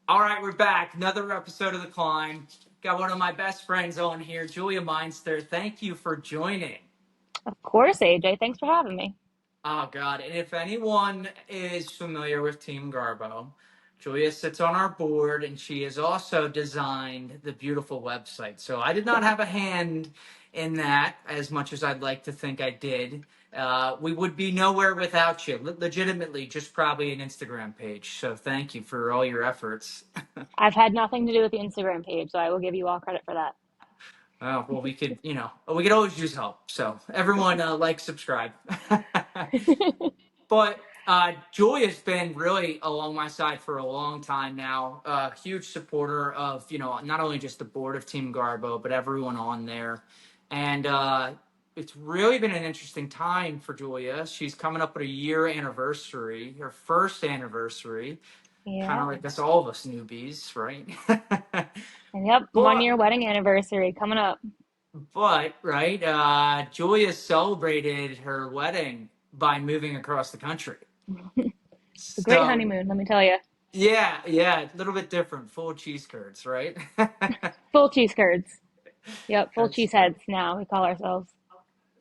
All right, we're back. Another episode of The Climb. Got one of my best friends on here, Julia Meinster. Thank you for joining. Of course, AJ. Thanks for having me. Oh, God. And if anyone is familiar with Team Garbo, Julia sits on our board and she has also designed the beautiful website. So I did not have a hand in that as much as I'd like to think I did. We would be nowhere without you. Legitimately, just probably an Instagram page. So thank you for all your efforts. I've had nothing to do with the Instagram page, so I will give you all credit for that. Well, we could always use help. So everyone, like, subscribe. But Julia's been really along my side for a long time now. Huge supporter of not only just the board of Team Garbo, but everyone on there. And it's really been an interesting time for Julia. She's coming up with a year anniversary, her first anniversary. Kind Yeah. of like us, all of us newbies, right? And yep, one but year wedding anniversary coming up. But right, Julia celebrated her wedding by moving across the country. A great So honeymoon, let me tell you. yeah, a little bit different, full of cheese curds, right? Full cheese curds. Yep, full That's cheese heads now, we call ourselves.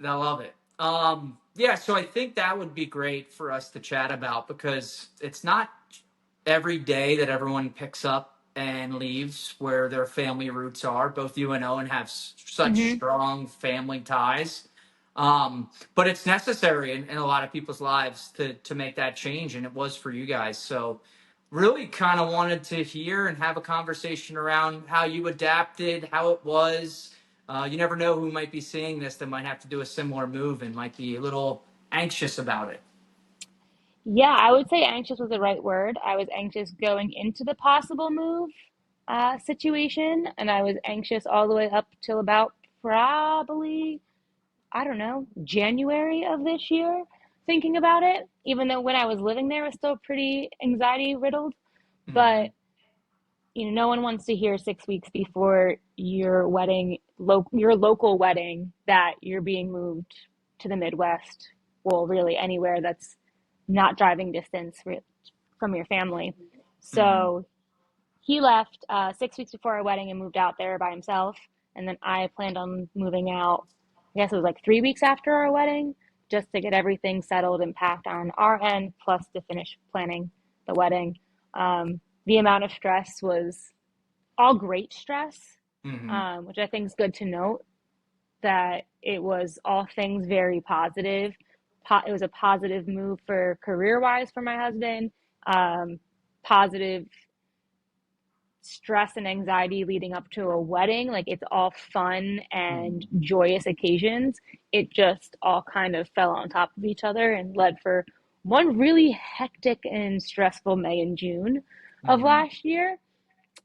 I love it. Yeah, so I think that would be great for us to chat about because it's not every day that everyone picks up and leaves where their family roots are. Both you and Owen have such Hmm. strong family ties. But it's necessary in a lot of people's lives to make that change, and it was for you guys. So really kind of wanted to hear and have a conversation around how you adapted, how it was. You never know who might be seeing this that might have to do a similar move and might be a little anxious about it. Yeah, I would say anxious was the right word. I was anxious going into the possible move situation, and I was anxious all the way up till about probably I don't know, January of this year thinking about it, even though when I was living there it was still pretty anxiety riddled. But, Hmm. no one wants to hear 6 weeks before your wedding, your local wedding, that you're being moved to the Midwest. Well, really anywhere that's not driving distance from your family. Hmm. So he left 6 weeks before our wedding and moved out there by himself. And then I planned on moving out, I guess it was like 3 weeks after our wedding, just to get everything settled and packed on our end, plus to finish planning the wedding. The amount of stress was all great stress, Hmm. which I think is good to note that it was all things very positive. It was a positive move for career wise for my husband, positive stress and anxiety leading up to a wedding. Like it's all fun and Hmm. joyous occasions. It just all kind of fell on top of each other and led for one really hectic and stressful May and June of Hmm. last year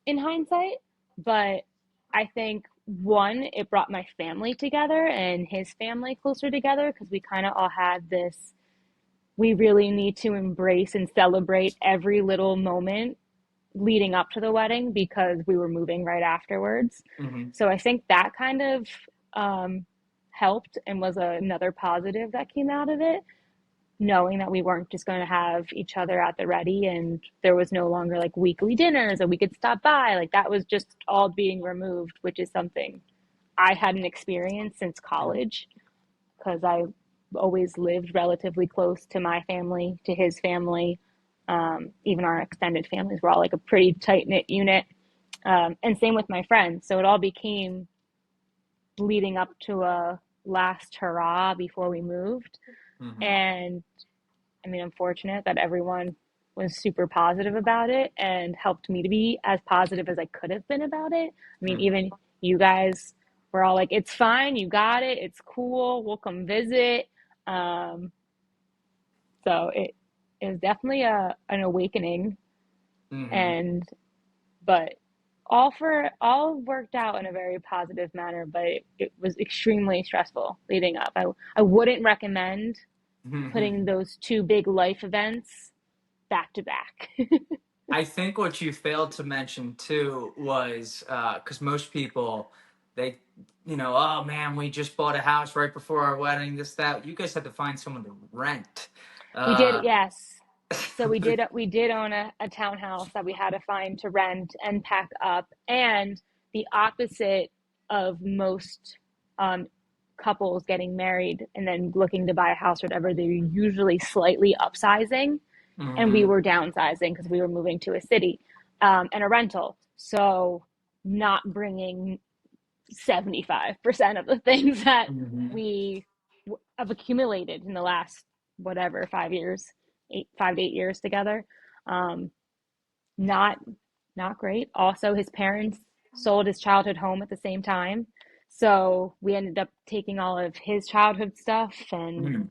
in hindsight. But I think one, it brought my family together and his family closer together because we kind of all had this, we really need to embrace and celebrate every little moment leading up to the wedding because we were moving right afterwards. Hmm. So I think that kind of um, helped and was another positive that came out of it, knowing that we weren't just going to have each other at the ready and there was no longer like weekly dinners that we could stop by. Like that was just all being removed, which is something I hadn't experienced since college because I always lived relatively close to my family, to his family. Even our extended families were all like a pretty tight knit unit. And same with my friends. So it all became leading up to a last hurrah before we moved. Hmm. And I mean, I'm fortunate that everyone was super positive about it and helped me to be as positive as I could have been about it. I mean, Hmm. even you guys were all like, it's fine, you got it, it's cool, we'll come visit. Um, so it was definitely an awakening, Hmm. and but all worked out in a very positive manner, but it was extremely stressful leading up. I wouldn't recommend Hmm. putting those two big life events back to back. I think what you failed to mention too was because most people they oh man, we just bought a house right before our wedding, this that. You guys had to find someone to rent. We did, Uh, yes. So we did own a townhouse that we had to find to rent and pack up. And the opposite of most um, couples getting married and then looking to buy a house or whatever, they're usually slightly upsizing. And we Hmm. were downsizing because we were moving to a city and a rental. So not bringing 75% of the things that Hmm. we have accumulated in the last whatever 5 years, 5 to 8 years together. Um, not not great. Also, his parents sold his childhood home at the same time, so we ended up taking all of his childhood stuff, and Hmm.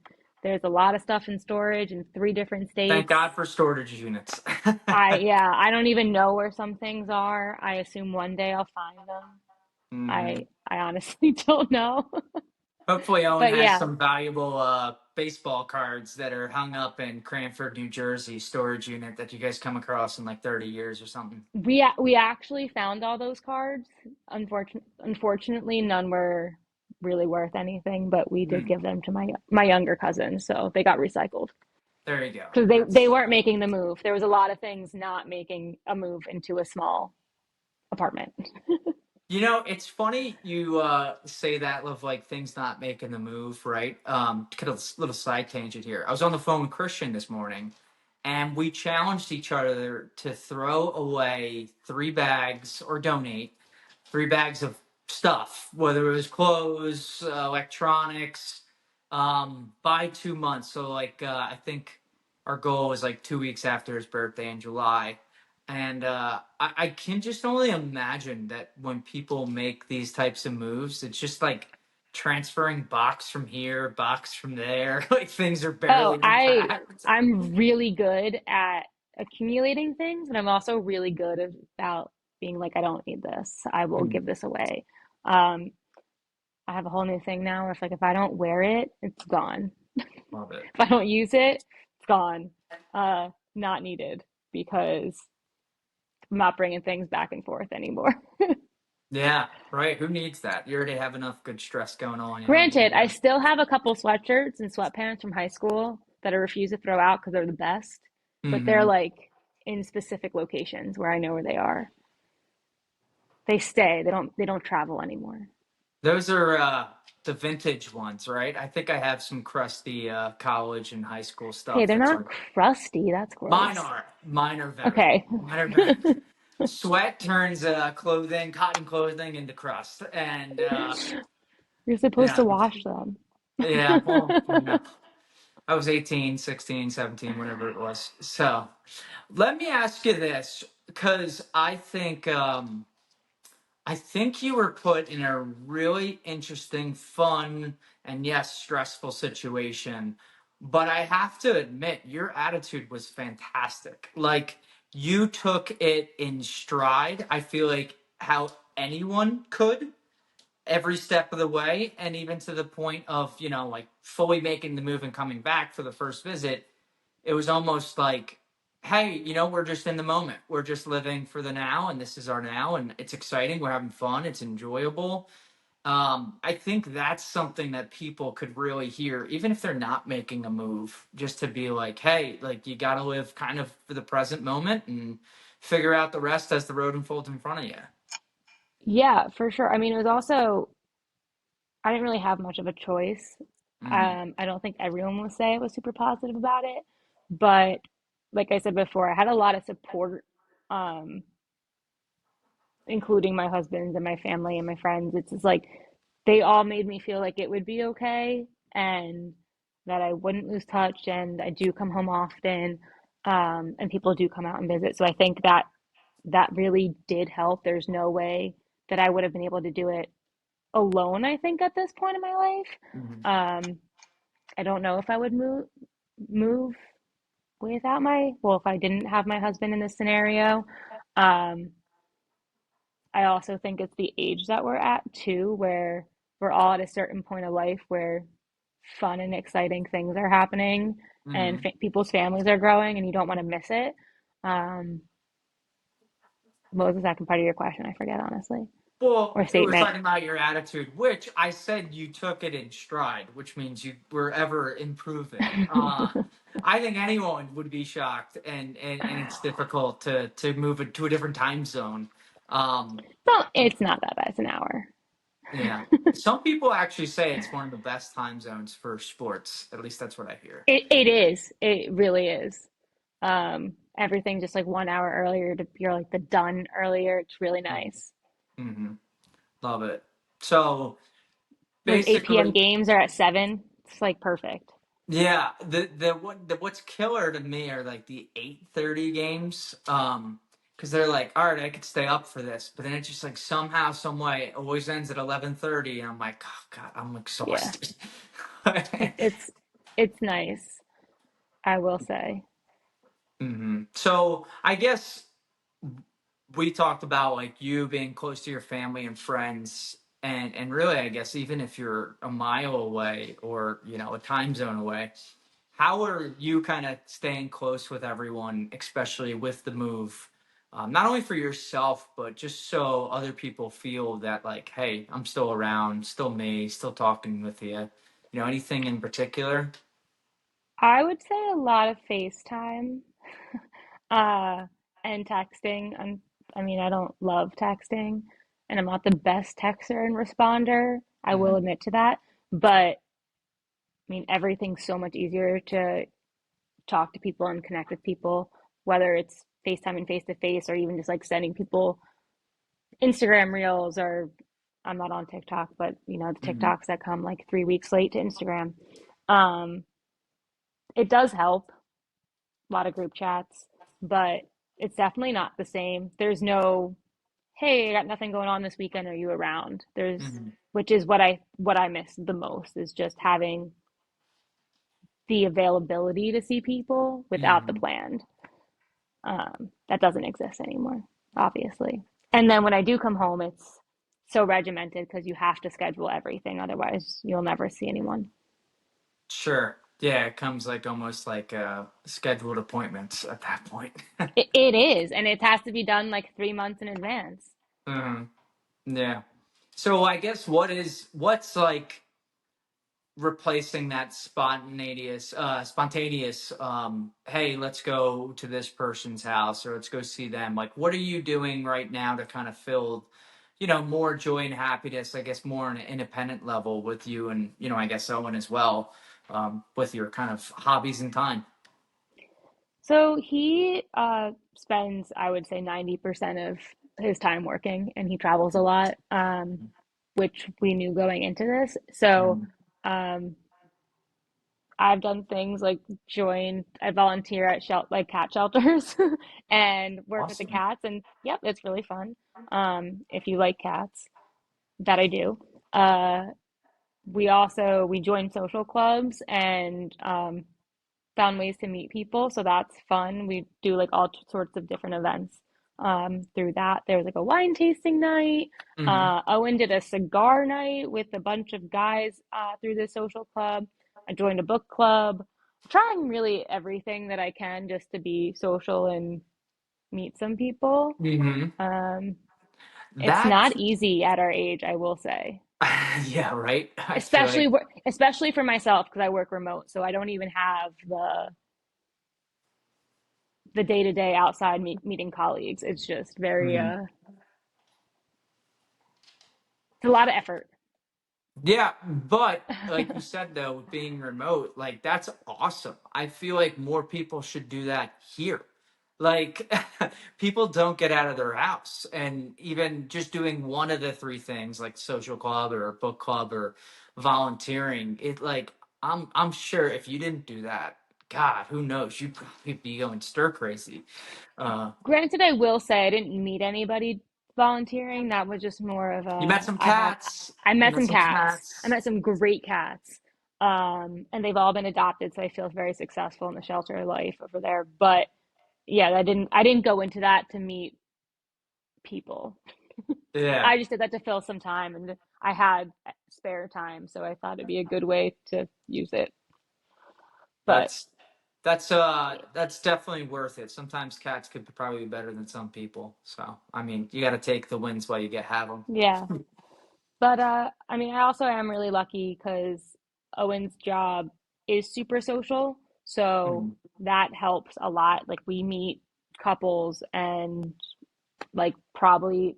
there's a lot of stuff in storage in 3 different Thank states. God for storage units. I don't even know where some things are. I assume one day I'll find them. Hmm. I honestly don't know. Hopefully, Owen But has yeah, some valuable baseball cards that are hung up in Cranford, New Jersey storage unit that you guys come across in like 30 years or something. we actually found all those cards. Unfortunately, none were really worth anything, but we did Hmm. give them to my younger cousin, so they got recycled There you go. because they That's weren't making the move. There was a lot of things not making a move into a small apartment. it's funny you say that of like things not making the move, right? Kind of little side tangent here. I was on the phone with Christian this morning, and we challenged each other to throw away 3 bags or donate 3 bags of stuff, whether it was clothes, electronics, by 2 months. So like I think our goal was like 2 weeks after his birthday in July. And I can just only imagine that when people make these types of moves, it's just like transferring box from here, box from there. Like things are Oh, barely I unpacked. I'm really good at accumulating things, but I'm also really good about being like, I don't need this. I will Mm, give this away. Um, I have a whole new thing now where it's like if I don't wear it, it's gone. love it. If I don't use it, it's gone. Not needed because I'm not bringing things back and forth anymore. Yeah, right. Who needs that? You already have enough good stress going on. You don't Granted, need I that. still have a couple sweatshirts and sweatpants from high school that I refuse to throw out because they're the best, but they're Hmm. like in specific locations where I know where they are. They stay. They don't travel anymore. Those are the vintage ones, right? I think I have some crusty college and high school Hey, stuff they're that's not like crusty. That's mine gross. are. Mine are very. Okay. Mine are very. Sweat turns clothing, cotton clothing into crust. And You're supposed to yeah, wash them. yeah, well, I was 18, 16, 17, whatever it was. So let me ask you this, because I think you were put in a really interesting, fun, and yes, stressful situation. But I have to admit, your attitude was fantastic. Like, you took it in stride. I feel like how anyone could every step of the way. And even to the point of, like fully making the move and coming back for the first visit, it was almost like, hey, we're just in the moment. We're just living for the now, and this is our now, and it's exciting. We're having fun. It's enjoyable. I think that's something that people could really hear, even if they're not making a move, just to be like, hey, like you got to live kind of for the present moment and figure out the rest as the road unfolds in front of you. Yeah, for sure. I mean, it was also, I didn't really have much of a choice. Mm-hmm. I don't think everyone will say it was super positive about it, but like I said before, I had a lot of support, um, including my husband and my family and my friends. It's just like they all made me feel like it would be okay and that I wouldn't lose touch. And I do come home often, and people do come out and visit. So I think that really did help. There's no way that I would have been able to do it alone, I think, at this point in my life. Mm-hmm. I don't know if I would move without well, if I didn't have my husband in this scenario. Um, I also think it's the age that we're at too, where we're all at a certain point of life where fun and exciting things are happening and Mm-hmm. people's families are growing and you don't want to miss it. Um, What was the second part of your question? I forget, honestly. Well, Or it was statement. talking about your attitude, which I said you took it in stride, which means you were ever improving. I think anyone would be shocked, and it's difficult to move it to a different time zone. Um, So it's not that bad. It's an hour. yeah, some people actually say it's one of the best time zones for sports. At least that's what I hear. It is. It really is. Everything just like 1 hour earlier to you're like the done earlier. It's really nice. Mm-hmm. Love it. So Those 8 p.m. basically, games are at 7. It's like perfect. yeah, what's killer to me are like the 8:30 games. Because they're like, all right, I could stay up for this, but then it just like somehow, some way, always ends at 11:30, and I'm like, oh God, I'm Yeah. exhausted. It's nice, I will say. So I guess we talked about like you being close to your family and friends, and really, I guess even if you're a mile away or a time zone away, how are you kind of staying close with everyone, especially with the move? Not only for yourself, but just so other people feel that, like, hey, I'm still around, still me, still talking with you. Anything in particular? I would say a lot of FaceTime, uh, and texting. I mean, I don't love texting, and I'm not the best texter and responder. I will Hmm. admit to that. But I mean, everything's so much easier to talk to people and connect with people, whether it's FaceTime and face to face, or even just like sending people Instagram reels, or I'm not on TikTok, but the Hmm. TikToks that come like 3 weeks late to Instagram. Um, it does help, a lot of group chats, but it's definitely not the same. There's no, hey, I got nothing going on this weekend. Are you around? Hmm. Which is what I miss the most is just having the availability to see people without the Hmm. planned. That doesn't exist anymore, obviously. And then when I do come home, it's so regimented because you have to schedule everything. Otherwise, you'll never see anyone. Sure. Yeah, it comes like almost like scheduled appointments at that point. It is, and it has to be done like 3 months in advance. Hmm. Yeah. So I guess what's like replacing that spontaneous hey, let's go to this person's house or let's go see them. Like, what are you doing right now to kind of fill more joy and happiness, I guess, more on an independent level with you and I guess Owen as well, with your kind of hobbies and time. So he spends, I would say, 90% of his time working, and he travels a lot, which we knew going into this. So Mhm. um, I've done things like I volunteer at like cat shelters and work with the Awesome. cats, and yep, it's really fun. If you like cats, that I do. Uh, we joined social clubs and found ways to meet people, so that's fun. We do like all sorts of different events through that. There was like a wine tasting night. Hmm. Owen did a cigar night with a bunch of guys through the social club. I joined a book club. Trying really everything that I can just to be social and meet some people. Hmm. Um, it's That's not easy at our age, I will say, yeah, right. I feel especially like. especially for myself because I work remote, so I don't even have the day to day outside meeting colleagues. It's just very Mhm. it's a lot of effort. Yeah, but like you said though, being remote, like that's awesome. I feel like more people should do that here. Like people don't get out of their house, and even just doing one of the three things like social club or a book club or volunteering, it like I'm sure if you didn't do that, God, who knows, you'd probably be going stir crazy. Uh Granted, I will say I didn't meet anybody volunteering. That was just more of you met a some cats, I you met met some some cats. I cats. met some great cats. And they've all been adopted, so I feel very successful in the shelter life over there. But yeah, I didn't go into that to meet people. Yeah. I just did that to fill some time, and I had spare time, so I thought it'd be a good way to use it. But That's That's definitely worth it. Sometimes cats could probably be better than some people. So I mean, you got to take the wins while you get have them. Yeah. But I mean, I also am really lucky because Owen's job is super social, so Mhm. that helps a lot. Like we meet couples and like probably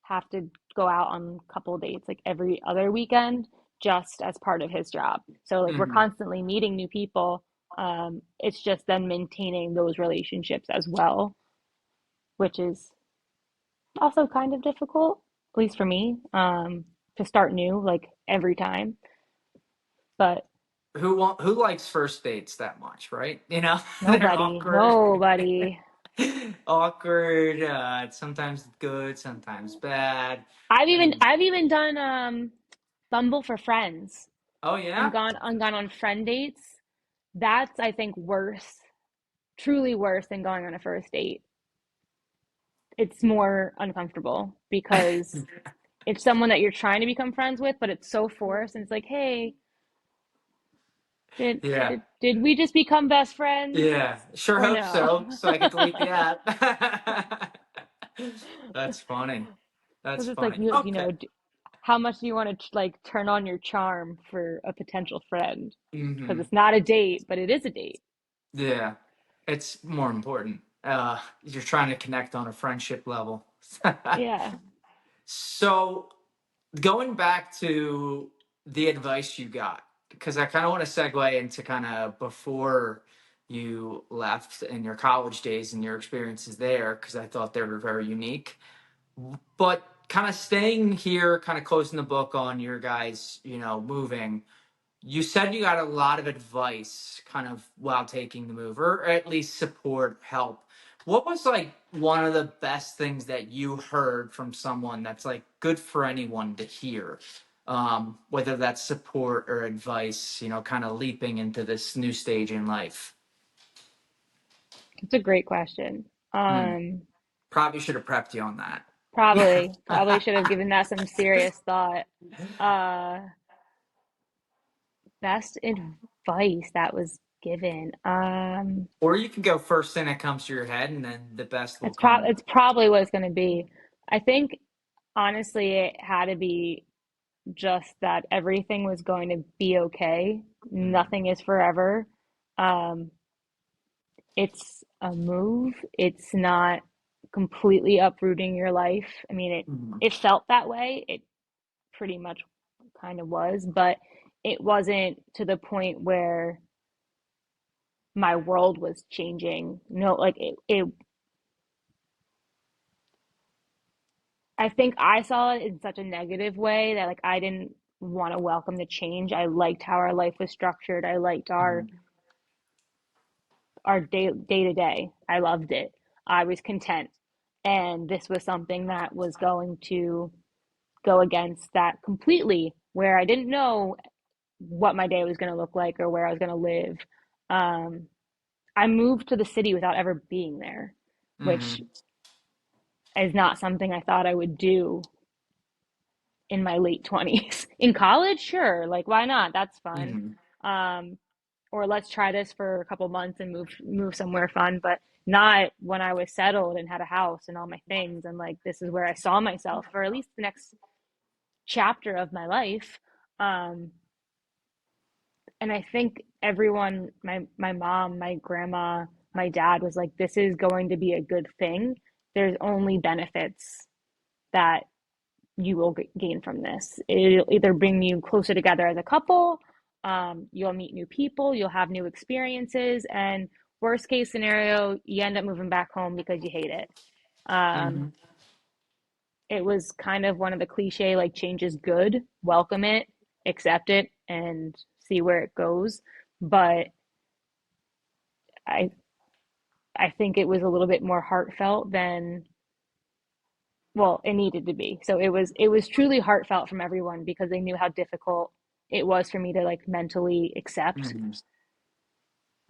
have to go out on couple dates like every other weekend just as part of his job. So like we're Mhm. constantly meeting new people. It's just then maintaining those relationships as well, which is also kind of difficult, at least for me, to start new like every time. But Who likes first dates that much, right? You know, they're nobody, awkward. nobody. Awkward. Sometimes good, sometimes bad. And I've even done Bumble for friends oh yeah, and gone on friend dates. That's I think worse, truly worse than going on a first date. It's more uncomfortable because it's someone that you're trying to become friends with, but it's so forced and it's like, hey, yeah, did we just become best friends yeah. Sure or hope no? so. So I can delete the app. That's funny. That's Because it's like funny. you Okay. know, how much do you want to like turn on your charm for a potential friend? Because Hmm. it's not a date, but it is a date. Yeah, it's more important. You're trying to connect on a friendship level. Yeah. So going back to the advice you got, because I kind of want to segue into kind of before you left in your college days and your experiences there, because I thought they were very unique. But kind of staying here, kind of closing the book on your guys, moving. You said you got a lot of advice kind of while taking the move, or at least support, help. What was like one of the best things that you heard from someone that's like good for anyone to hear? Whether that's support or advice, kind of leaping into this new stage in life. It's a great question. Hmm. Probably should have prepped you on Probably that. should have given that some serious thought. Uh, best advice that was given. Or you can go first thing that comes to your head, and then the best will come. It's probably what it's going to be. I think honestly, it had to be just that everything was going to be okay. Mm-hmm. Nothing is forever. Um, it's a move. It's not completely uprooting your life. I mean, it felt that way. It pretty much kind of was, but it wasn't to the point where my world was changing. No, like it I think I saw it in such a negative way that like I didn't want to welcome the change. I liked how our life was structured. I liked Mm-hmm. our day to day. I loved it. I was content. And this was something that was going to go against that completely, where I didn't know what my day was going to look like or where I was going to live. Um, I moved to the city without ever being there, which Mm-hmm. is not something I thought I would do in my late 20s. In college, sure, like why not? That's fun. Mm-hmm. Um, or let's try this for a couple months and move somewhere fun, but not when I was settled and had a house and all my things and like this is where I saw myself for at least the next chapter of my life. Um, and I think everyone, my mom, my grandma, my dad was like, this is going to be a good thing. There's only benefits that you will gain from this. It'll either bring you closer together as a couple, you'll meet new people, you'll have new experiences, and worst case scenario, you end up moving back home because you hate it. Um, Mm-hmm. it was kind of one of the cliche like change is good, welcome it, accept it, and see where it goes. But I I think it was a little bit more heartfelt than well, it needed to be. So it was truly heartfelt from everyone because they knew how difficult it was for me to like mentally accept. Mm-hmm.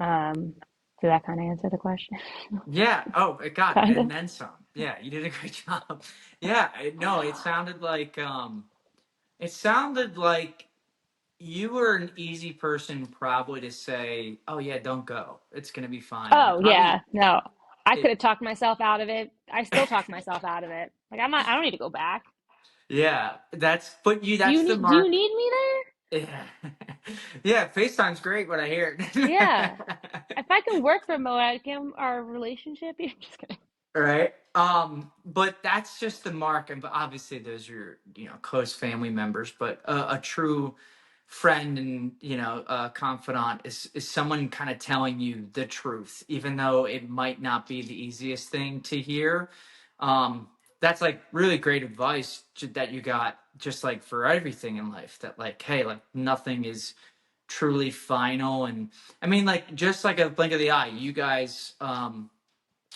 Um, did that kind of answer the question? Yeah. Oh, it got it, Kind of. and then some. Yeah, you did a great job. Yeah. No, it sounded like you were an easy person probably to say, "Oh yeah, don't go. It's gonna be fine." You Oh probably yeah, no. I could it, have talked myself out of it. I still talk myself out of it. Like I don't need to go back. yeah. Do you That's the need do you mark. need me there? Yeah, yeah. FaceTime's great when I hear Yeah. it. If I can work remote, I can our relationship. You're just kidding. Right. But that's just the mark, and but obviously those are close family members. But a true friend and confidant is someone kind of telling you the truth, even though it might not be the easiest thing to hear. Um, that's like really great advice that you got, just like for everything in life. That like, hey, like nothing is truly final, and I mean, like just like a blink of the eye, you guys.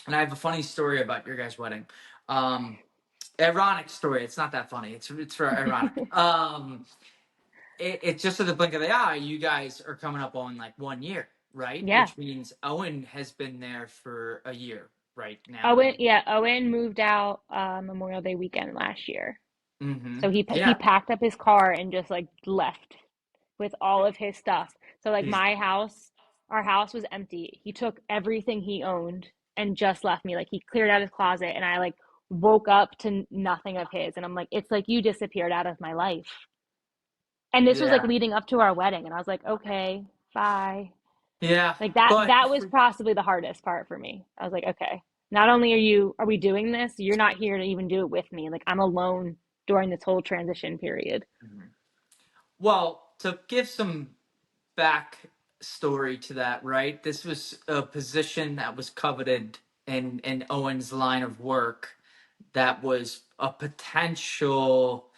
And I have a funny story about your guys' wedding. Um, Ironic story. It's not that funny. It's for ironic. It's just at the blink of the eye. You guys are coming up on like 1 year, right? Yeah. Which means Owen has been there for a year right now. Owen moved out Memorial Day weekend last year. Mm-hmm. So he Yeah. packed up his car and just like left with all of his stuff. So like He's our house was empty. He took everything he owned and just left me. Like he cleared out his closet and I like woke up to nothing of his and I'm like it's like you disappeared out of my life. And this was like yeah. leading up to our wedding and I was like, "Okay, bye." Yeah. Like But that was possibly the hardest part for me. I was like, "Okay, not only are we doing this, you're not here to even do it with me. Like I'm alone during this whole transition period." well, to give some back story to that, right? This was a position that was coveted in Owen's line of work, that was a potential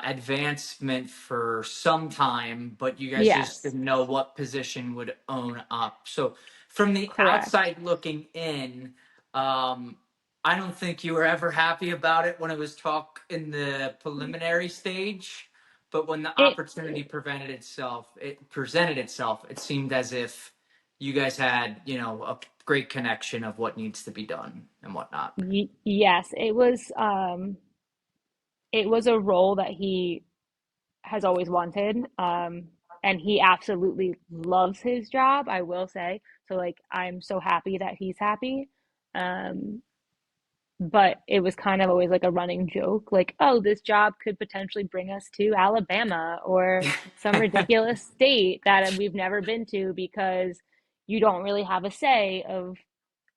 advancement for some time, but you guys just Yes, didn't know what position would own up. So, from the correct. outside looking in, um, I don't think you were ever happy about it when it was talk in the preliminary stage. But when the It opportunity presented itself, it seemed as if you guys had, a great connection of what needs to be done and whatnot. yes, it was a role that he has always wanted. And he absolutely loves his job, I will say. So like I'm so happy that he's happy. Um, but it was kind of always like a running joke, like, oh, this job could potentially bring us to Alabama or some ridiculous state that we've never been to because you don't really have a say of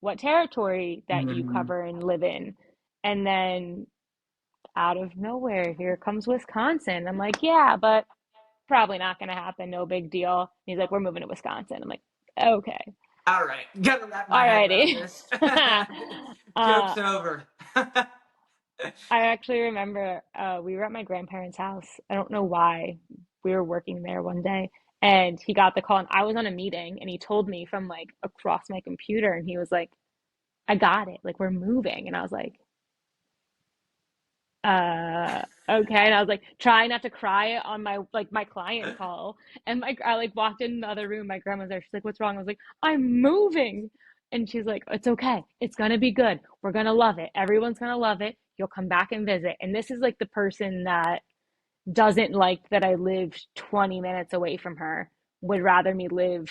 what territory that you Mhm. cover and live in. And then out of nowhere, here comes Wisconsin. I'm like, yeah, but probably not going to happen. No big deal. He's like, we're moving to Wisconsin. I'm like, okay, All right, gotta wrap my head around alrighty. this. uh, Joke's over. I actually remember we were at my grandparents' house. I don't know why. We were working there one day and he got the call and I was on a meeting and he told me from like across my computer and he was like, I got it. Like we're moving. And I was like, okay. And I was like trying not to cry on my client call. And I like walked in the other room, my grandma's there, she's like, what's wrong? I was like, I'm moving. And she's like, it's okay, it's gonna be good, we're gonna love it, everyone's gonna love it, you'll come back and visit. And this is like the person that doesn't like that I lived 20 minutes away from her, would rather me live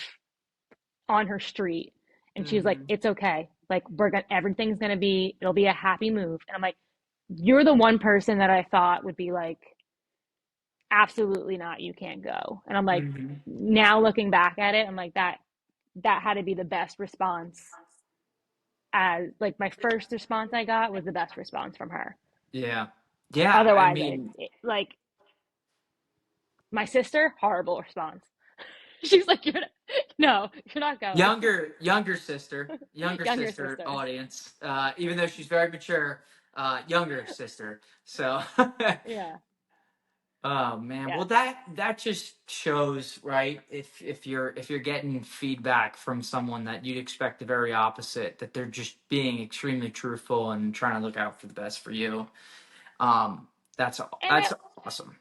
on her street. And she's like, hmm it's okay, like we're gonna everything's gonna be, it'll be a happy move. And I'm like, you're the one person that I thought would be like, absolutely not, you can't go. And I'm like, hmm now looking back at it, I'm like, that had to be the best response. As like my first response I got was the best response from her. Yeah, yeah. I Otherwise, mean, like my sister, horrible response. She's like, no, you're not going. younger Younger sister sister. audience. Even though she's very mature, younger sister. So. Yeah. Oh man, well Yes. that just shows, right? If you're getting feedback from someone that you'd expect the very opposite, that they're just being extremely truthful and trying to look out for the best for you. Um, that's And that's awesome.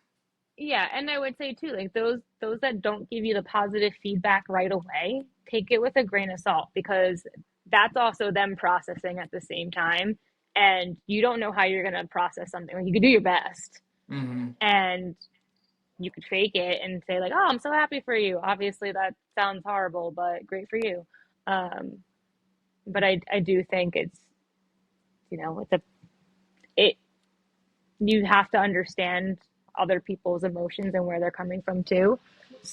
yeah, and I would say too, like those that don't give you the positive feedback right away, take it with a grain of salt because that's also them processing at the same time. And you don't know how you're gonna process something. Like you can do your best. hmm And you could fake it and say like, "Oh, I'm so happy for you." Obviously, that sounds horrible, but great for you. Um, but I do think it's, it's a it you have to understand other people's emotions and where they're coming from too.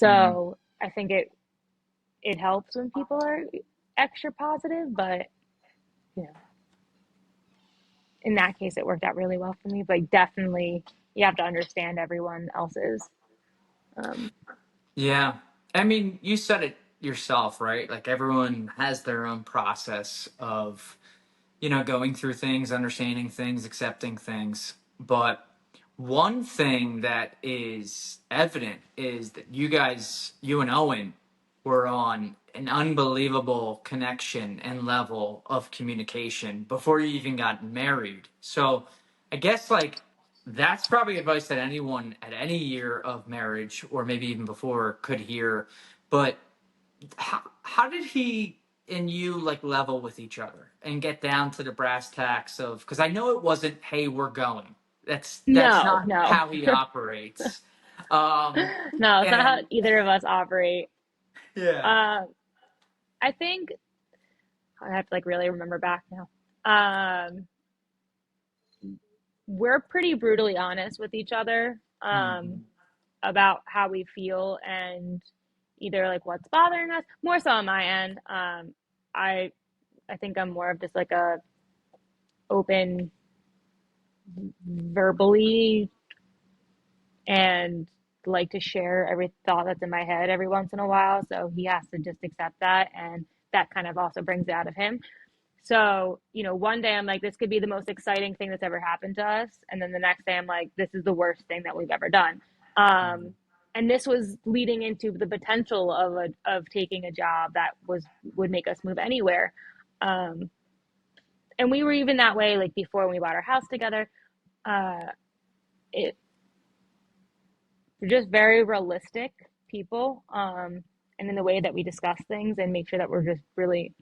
Mhm. So I think it helps when people are extra positive, but you know, in that case, it worked out really well for me. But definitely, you have to understand everyone else's. Um, Yeah. I mean, you said it yourself, right? Like everyone has their own process of, going through things, understanding things, accepting things. But one thing that is evident is that you and Owen, were on an unbelievable connection and level of communication before you even got married. So I guess like that's probably advice that anyone at any year of marriage or maybe even before could hear. But how did he and you like level with each other and get down to the brass tacks of, because I know it wasn't, hey, we're going. That's no, not no, how he operates. Um no, it's not how and either of us operate. yeah. Uh, I think I have to like really remember back now. Um, we're pretty brutally honest with each other Mhm. about how we feel and either like what's bothering us. More so on my end. I I think I'm more of just like a open verbally and like to share every thought that's in my head every once in a while. So he has to just accept that, and that kind of also brings it out of him. So, one day I'm like, this could be the most exciting thing that's ever happened to us. And then the next day I'm like, this is the worst thing that we've ever done. Mhm. And this was leading into the potential of taking a job that would make us move anywhere. Um, and we were even that way like before we bought our house together. Uh, it We're just very realistic people, and in the way that we discuss things and make sure that we're just really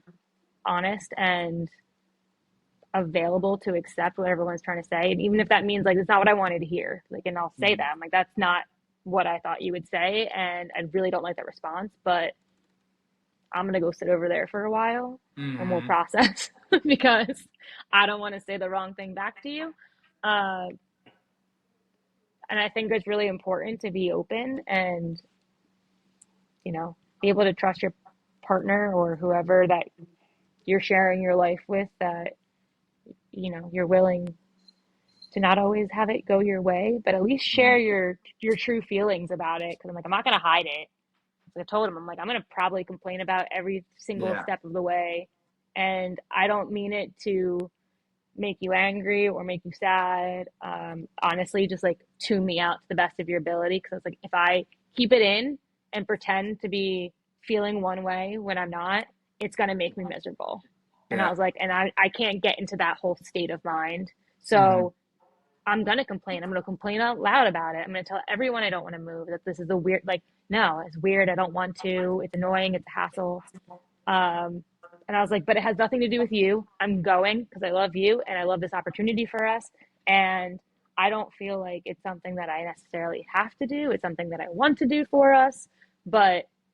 honest and available to accept what everyone's trying to say. And even if that means like it's not what I wanted to hear, like, and I'll say Mhm. that I'm like, that's not what I thought you would say, and I really don't like that response, but I'm gonna go sit over there for a while and we'll Mhm. process because I don't want to say the wrong thing back to you. Uh, and I think it's really important to be open and be able to trust your partner or whoever that you're sharing your life with, that you're willing to not always have it go your way, but at least share Mhm. your true feelings about it. Because I'm not gonna hide it. So I told him, I'm like, I'm gonna probably complain about every single Yeah. step of the way, and I don't mean it to make you angry or make you sad. Honestly, just like tune me out to the best of your ability. Because I was like, if I keep it in and pretend to be feeling one way when I'm not, it's gonna make me miserable. And I Yeah. was like, and I can't get into that whole state of mind. Mhm. So I'm gonna complain. I'm gonna complain out loud about it. I'm gonna tell everyone I don't want to move, that this is a weird, like, no, it's weird. I don't want to. It's annoying. It's a hassle. Um, and I was like, but it has nothing to do with you. I'm going because I love you and I love this opportunity for us. And I don't feel like it's something that I necessarily have to do. It's something that I want to do for us.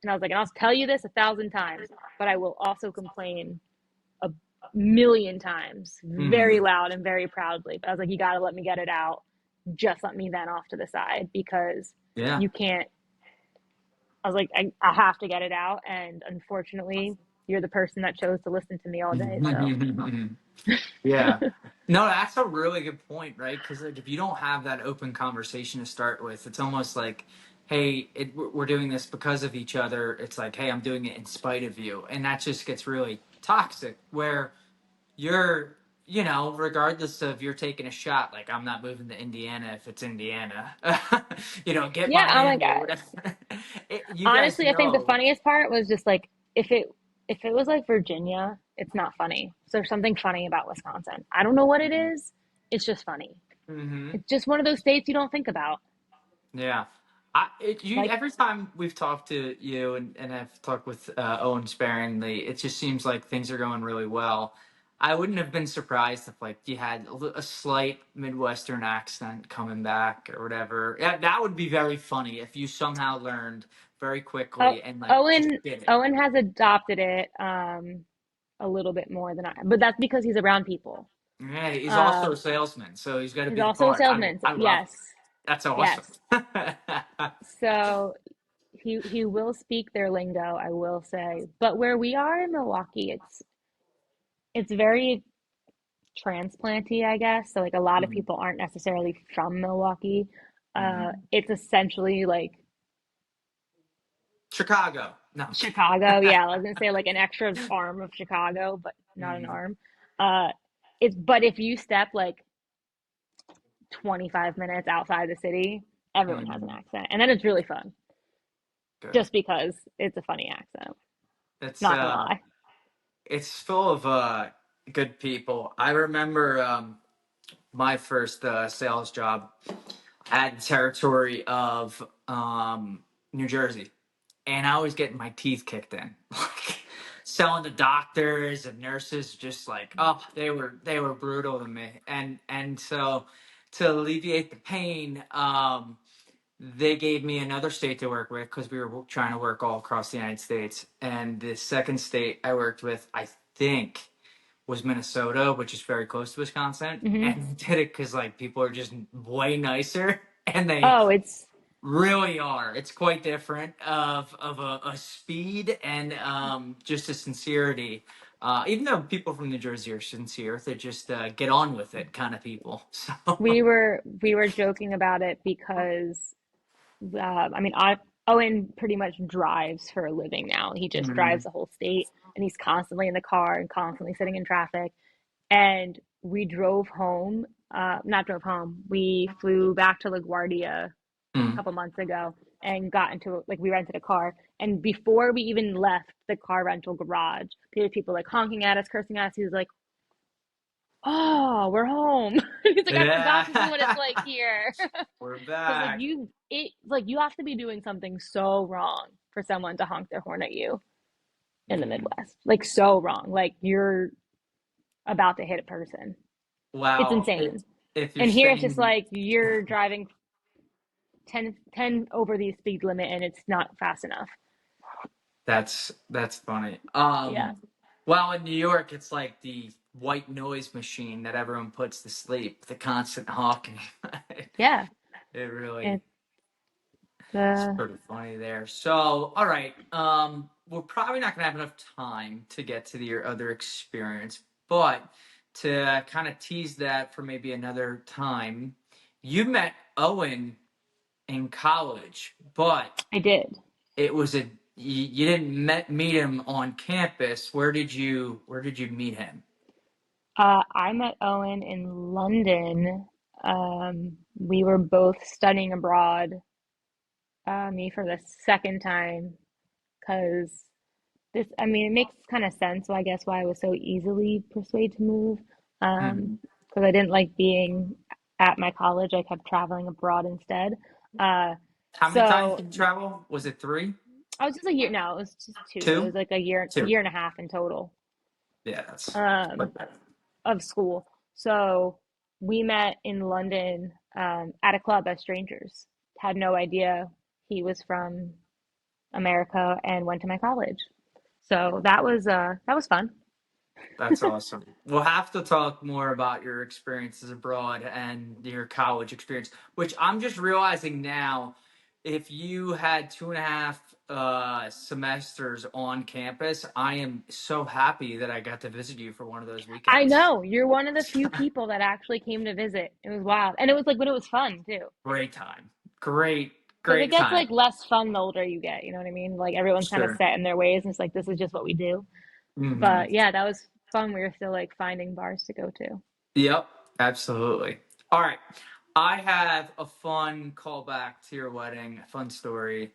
And I was like, and I'll tell you this 1,000 times, but I will also complain a million times, very Mhm. loud and very proudly. But I was like, you got to let me get it out. Just let me then off to the side because Yeah. you can't. I was like, I have to get it out. And unfortunately, you're the person that chose to listen to me all day. So, Yeah. No, that's a really good point, right? Because like if you don't have that open conversation to start with, it's almost like, hey, we're doing this because of each other. It's like, hey, I'm doing it in spite of you, and that just gets really toxic. Where you're, regardless of you're taking a shot, like I'm not moving to Indiana if it's Indiana, get yeah, I'm like, Miami or whatever. You guys honestly, I think the know, funniest part was just like, if it was like Virginia, it's not funny. So there's something funny about Wisconsin. I don't know what it is. It's just funny. hmm It's just one of those states you don't think about. yeah. Like, Every time we've talked to you and I've talked with Owen sparingly, it just seems like things are going really well. I wouldn't have been surprised if like you had a slight Midwestern accent coming back or whatever. Yeah, that would be very funny if you somehow learned very Oh, quickly and like just Owen did it. Owen has adopted it a little bit more than I, but that's because he's around people. Yeah, he's also Uh, a salesman, so he's got to he's be the also a part. salesman. So I love it. yes, That's awesome. yes. So he will speak their lingo, I will say. But where we are in Milwaukee, it's very transplanty, I guess. So like a lot of Mhm. people aren't necessarily from Milwaukee. Mhm. It's essentially like Chicago. No. Chicago. Yeah, I was gonna say like an extra arm of Chicago, but not an Mhm. arm. Uh, it's but if you step like 25 minutes outside the city, everyone has an Mhm. accent, and then it's really fun, Good. just because it's a funny accent. It's Not gonna lie. it's full of good people. I remember my first sales job. I had the territory of New Jersey, and I was getting my teeth kicked in, like selling to doctors and nurses. Just like, oh, they were brutal to me, and so to alleviate the pain, they gave me another state to work with because we were trying to work all across the United States. And the second state I worked with, I think, was Minnesota, which is very close to Wisconsin. Hmm. And we did it because like people are just way nicer, and they Oh, it's really are. It's quite different of a speed and just a sincerity. Even though people from New Jersey are sincere, they just get on with it kind of people. So. we were joking about it because I mean, Owen pretty much drives for a living now. He just drives Mhm. the whole state, and he's constantly in the car and constantly sitting in traffic. And we drove home, not drove home. We flew back to LaGuardia a Mhm. couple months ago and got into like we rented a car. And before we even left the car rental garage, there were people like honking at us, cursing at us. He was like, "Oh, we're home." He's like, "I forgot this is what it's Yeah. like here." We're Because back. like you have to be doing something so wrong for someone to honk their horn at you in the Mhm. Midwest. Like so wrong. Like you're about to hit a person. It's Wow. insane. If you're And here it's just staying, like you're driving 10 over the speed limit and it's not fast enough. that's funny. Yeah. Well, in New York, it's like the white noise machine that everyone puts to sleep. The constant honking. Yeah. It really It's it's uh pretty funny there. So, all right. We're probably not gonna have enough time to get to your other experience, but to kind of tease that for maybe another time, you met Owen in college, but I did. it was you didn't meet him on campus. Where did you meet him? I met Owen in London. We were both studying abroad, me for the second time, because this, I mean, it makes kind of sense, so I guess why I was so easily persuaded to move. Hmm. Because I didn't like being at my college. I kept traveling abroad instead. Uh, How many times so did you travel? Was it three, I was just a year, no, it was just two. It two, was like a two? year and a half in total, Yeah, that's um, like that. of school. So we met in London, at a club as strangers. Had no idea he was from America and went to my college. So that was fun. That's awesome. We'll have to talk more about your experiences abroad and your college experience, which I'm just realizing now. If you had 2.5 semesters on campus, I am so happy that I got to visit you for one of those I weekends. know you're one of the few people that actually came to visit. It was wild. And it was like, but it was fun too. Great time. Great, Because it great gets time. like less fun the older you get, you know what I mean? Like everyone's kind of Sure. set in their ways and it's like, this is just what we do. Hmm. But yeah, that was fun. We were still like finding bars to go to. Yep, absolutely. All right. I have a fun callback to your wedding, a fun story.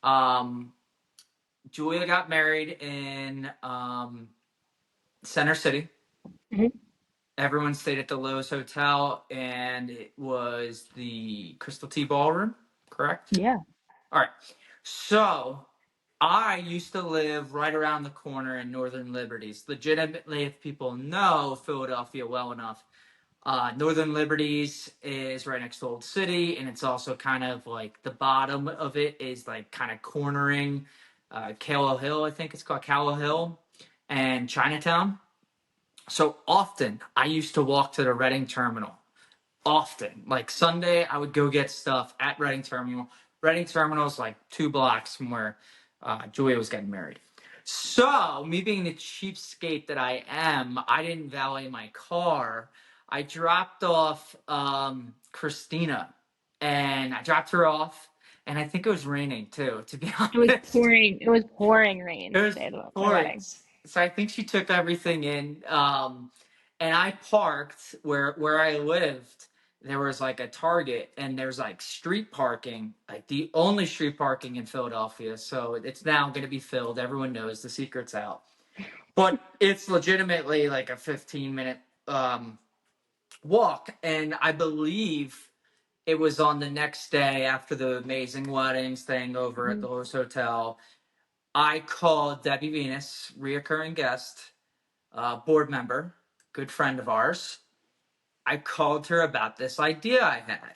Um, Julia got married in Center City. Hmm. Everyone stayed at the Lowe's Hotel, and it was the Crystal Tea Ballroom, correct? Yeah. All right. So I used to live right around the corner in Northern Liberties. Legitimately, if people know Philadelphia well enough, Northern Liberties is right next to Old City, and it's also kind of like the bottom of it is like kind of cornering Calo Hill, I think it's called Calo Hill, and Chinatown. So often I used to walk to the Reading Terminal. Often, like Sunday, I would go get stuff at Reading Terminal. Reading Terminal is like 2 blocks from where Julia was getting married. So, me being the cheapskate that I am, I didn't valet my car. I dropped off Christina, and I dropped her off, and I think it was raining too, to be It was honest. pouring. It was pouring It rain the was day of my wedding. Florence. So I think she took everything in. And I parked where I lived. There was like a Target, and there's like street parking, like the only street parking in Philadelphia. So it's now going to be filled. Everyone knows the secret's out. But it's legitimately like a 15-minute um, walk. And I believe it was on the next day after the amazing wedding, staying over at Hmm. the Lowe's Hotel. I called Debbie Venus, reoccurring guest, board member, good friend of ours. I called her about this idea I had.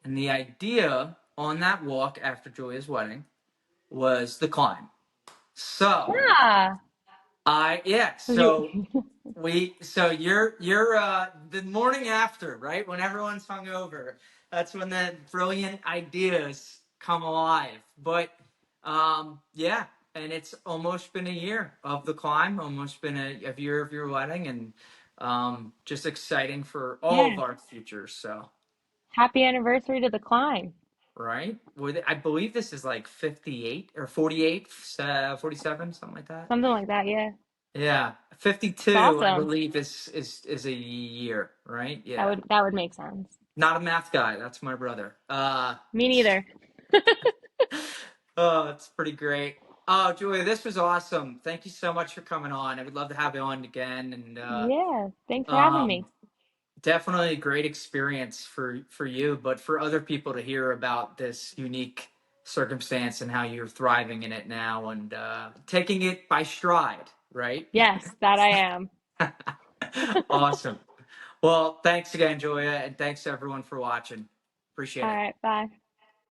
And the idea on that walk after Julia's wedding was the climb. So Yeah. yeah, Was you? so you're the morning after, right? When everyone's hungover, that's when the brilliant ideas come alive. But yeah, and it's almost been a year of the climb, almost been a year of your wedding, and just exciting for all of Yeah. our futures. So Happy anniversary to the climb. right, I believe this is like 58 or 48, 47, something like that. Something like that. Yeah. Yeah, It's 52, I awesome. believe is a year, right? That Yeah. would make sense. Not a math guy. That's my brother. Me neither. Oh, it's pretty great. Oh, Julia, this was awesome. Thank you so much for coming on. I would love to have you on again, and Yeah. Thanks for having um, me. definitely a great experience for you, but for other people to hear about this unique circumstance and how you're thriving in it now and taking it by stride, right? Yes, that I am. Awesome. Well, thanks again, Julia, and thanks to everyone for watching. All Appreciate it. right. Bye.